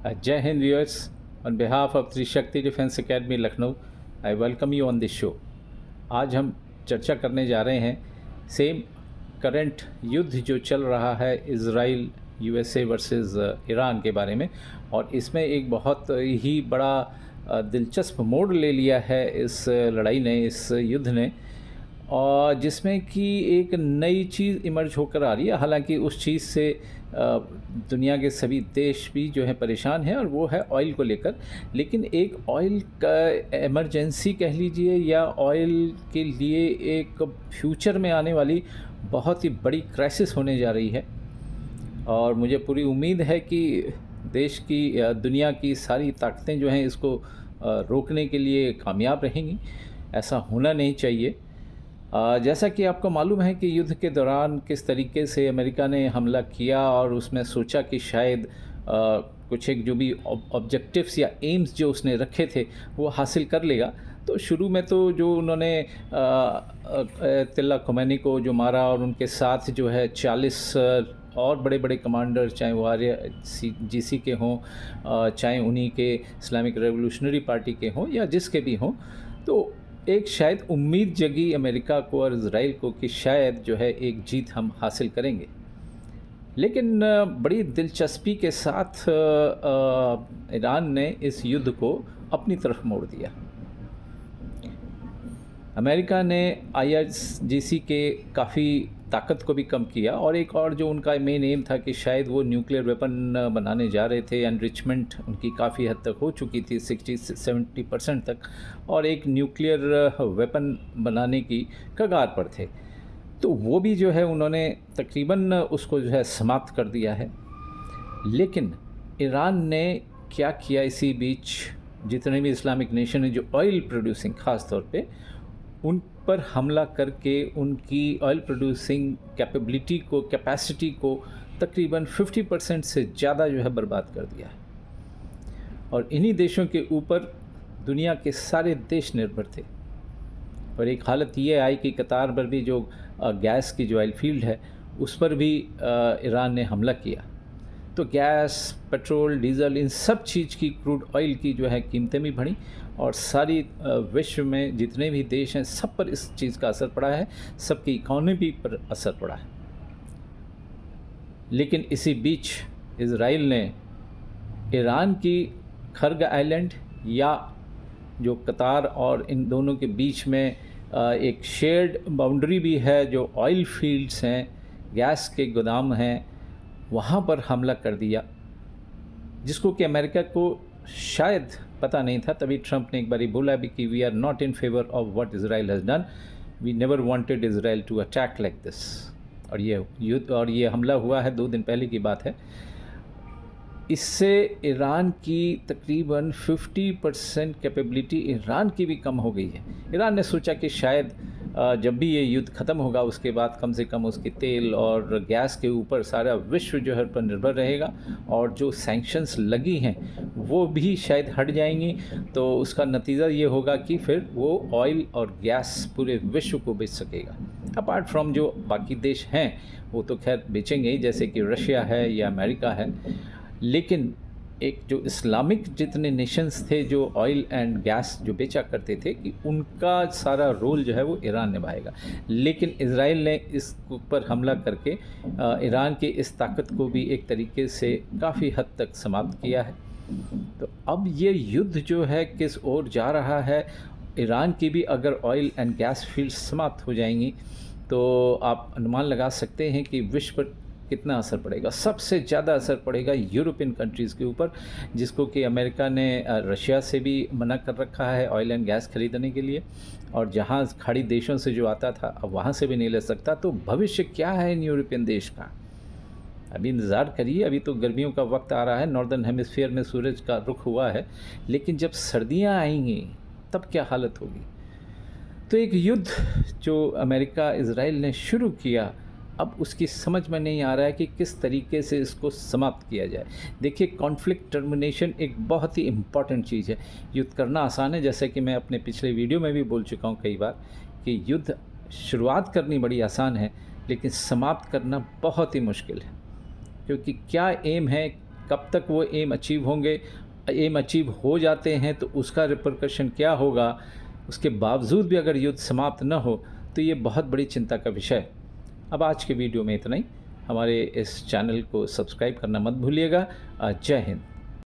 Jai Hind viewers, on behalf of Trishakti Defense Academy Lucknow, I welcome you on this show. आज हम चर्चा करने जा रहे हैं सेम करंट युद्ध जो चल रहा है इज़राइल यूएसए वर्सेस ईरान के बारे में, और इसमें एक बहुत ही बड़ा दिलचस्प मोड़ ले लिया है इस लड़ाई ने, इस युद्ध ने, और जिसमें कि एक नई चीज़ इमर्ज होकर आ रही है। हालांकि उस चीज़ से दुनिया के सभी देश भी जो है परेशान हैं, और वो है ऑयल को लेकर। लेकिन एक ऑयल का इमरजेंसी कह लीजिए, या ऑयल के लिए एक फ्यूचर में आने वाली बहुत ही बड़ी क्राइसिस होने जा रही है। और मुझे पूरी उम्मीद है कि देश की दुनिया की सारी ताकतें जो हैं इसको रोकने के लिए कामयाब रहेंगी। ऐसा होना नहीं चाहिए। जैसा कि आपको मालूम है कि युद्ध के दौरान किस तरीके से अमेरिका ने हमला किया, और उसमें सोचा कि शायद कुछ एक जो भी ऑब्जेक्टिव्स या एम्स जो उसने रखे थे वो हासिल कर लेगा। तो शुरू में तो जो उन्होंने अयतुल्ला ख़ुमैनी को जो मारा, और उनके साथ जो है 40 और बड़े बड़े कमांडर, चाहे वो IRGC के हों, चाहे उन्हीं के इस्लामिक रेवोल्यूशनरी पार्टी के हों, या जिसके भी हों, तो एक शायद उम्मीद जगी अमेरिका को और इज़राइल को कि शायद जो है एक जीत हम हासिल करेंगे। लेकिन बड़ी दिलचस्पी के साथ ईरान ने इस युद्ध को अपनी तरफ मोड़ दिया। अमेरिका ने IRGC के काफ़ी ताकत को भी कम किया, और एक और जो उनका मेन एम था कि शायद वो न्यूक्लियर वेपन बनाने जा रहे थे। एनरिचमेंट उनकी काफ़ी हद तक हो चुकी थी, 60-70% तक, और एक न्यूक्लियर वेपन बनाने की कगार पर थे। तो वो भी जो है उन्होंने तकरीबन उसको जो है समाप्त कर दिया है। लेकिन ईरान ने क्या किया इसी बीच, जितने भी इस्लामिक नेशन हैं जो ऑयल प्रोड्यूसिंग ख़ास तौर पे, उन पर हमला करके उनकी ऑयल प्रोड्यूसिंग कैपेसिटी को तकरीबन 50% से ज़्यादा जो है बर्बाद कर दिया है। और इन्हीं देशों के ऊपर दुनिया के सारे देश निर्भर थे। और एक हालत ये आई कि कतार पर भी जो गैस की जो ऑयल फील्ड है उस पर भी ईरान ने हमला किया। तो गैस, पेट्रोल, डीजल, इन सब चीज़ की, क्रूड ऑयल की जो है कीमतें भी बढ़ी, और सारी विश्व में जितने भी देश हैं सब पर इस चीज़ का असर पड़ा है, सबकी इकॉनमी पर असर पड़ा है। लेकिन इसी बीच इज़राइल ने ईरान की खर्ग आइलैंड, या जो कतार और इन दोनों के बीच में एक शेयर्ड बाउंड्री भी है, जो ऑयल फील्ड्स हैं, गैस के गोदाम हैं, वहाँ पर हमला कर दिया, जिसको कि अमेरिका को शायद पता नहीं था। तभी ट्रंप ने एक बारी बोला भी कि we are not in favour of what Israel has done, we never wanted Israel to attack like this. और ये युद्ध और ये हमला हुआ है 2 दिन पहले की बात है। इससे ईरान की तकरीबन 50% कैपेबिलिटी ईरान की भी कम हो गई है। ईरान ने सोचा कि शायद जब भी ये युद्ध ख़त्म होगा उसके बाद कम से कम उसके तेल और गैस के ऊपर सारा विश्व जो है पर निर्भर रहेगा, और जो सैंक्शंस लगी हैं वो भी शायद हट जाएंगी। तो उसका नतीजा ये होगा कि फिर वो ऑयल और गैस पूरे विश्व को बेच सकेगा। अपार्ट फ्रॉम जो बाकी देश हैं वो तो खैर बेचेंगे ही, जैसे कि रशिया है या अमेरिका है। लेकिन एक जो इस्लामिक जितने नेशंस थे जो ऑयल एंड गैस जो बेचा करते थे, कि उनका सारा रोल जो है वो ईरान निभाएगा। लेकिन इज़राइल ने इस पर हमला करके ईरान की इस ताकत को भी एक तरीके से काफ़ी हद तक समाप्त किया है। तो अब ये युद्ध जो है किस ओर जा रहा है। ईरान की भी अगर ऑयल एंड गैस फील्ड समाप्त हो जाएंगी तो आप अनुमान लगा सकते हैं कि विश्व पर कितना असर पड़ेगा। सबसे ज़्यादा असर पड़ेगा यूरोपियन कंट्रीज़ के ऊपर, जिसको कि अमेरिका ने रशिया से भी मना कर रखा है ऑयल एंड गैस खरीदने के लिए, और जहां खाड़ी देशों से जो आता था अब वहां से भी नहीं ले सकता। तो भविष्य क्या है इन यूरोपियन देश का, अभी इंतज़ार करिए। अभी तो गर्मियों का वक्त आ रहा है, नॉर्दर्न हेमिस्फीयर में सूरज का रुख हुआ है, लेकिन जब सर्दियाँ आएंगी तब क्या हालत होगी। तो एक युद्ध जो अमेरिका इज़राइल ने शुरू किया, अब उसकी समझ में नहीं आ रहा है कि किस तरीके से इसको समाप्त किया जाए। देखिए, कॉन्फ्लिक्ट टर्मिनेशन एक बहुत ही इम्पॉर्टेंट चीज़ है। युद्ध करना आसान है, जैसे कि मैं अपने पिछले वीडियो में भी बोल चुका हूँ कई बार कि युद्ध शुरुआत करनी बड़ी आसान है, लेकिन समाप्त करना बहुत ही मुश्किल है। क्योंकि क्या एम है, कब तक वो एम अचीव होंगे, एम अचीव हो जाते हैं तो उसका रिपरकशन क्या होगा, उसके बावजूद भी अगर युद्ध समाप्त न हो तो ये बहुत बड़ी चिंता का विषय है। अब आज के वीडियो में इतना ही। हमारे इस चैनल को सब्सक्राइब करना मत भूलिएगा। जय हिंद।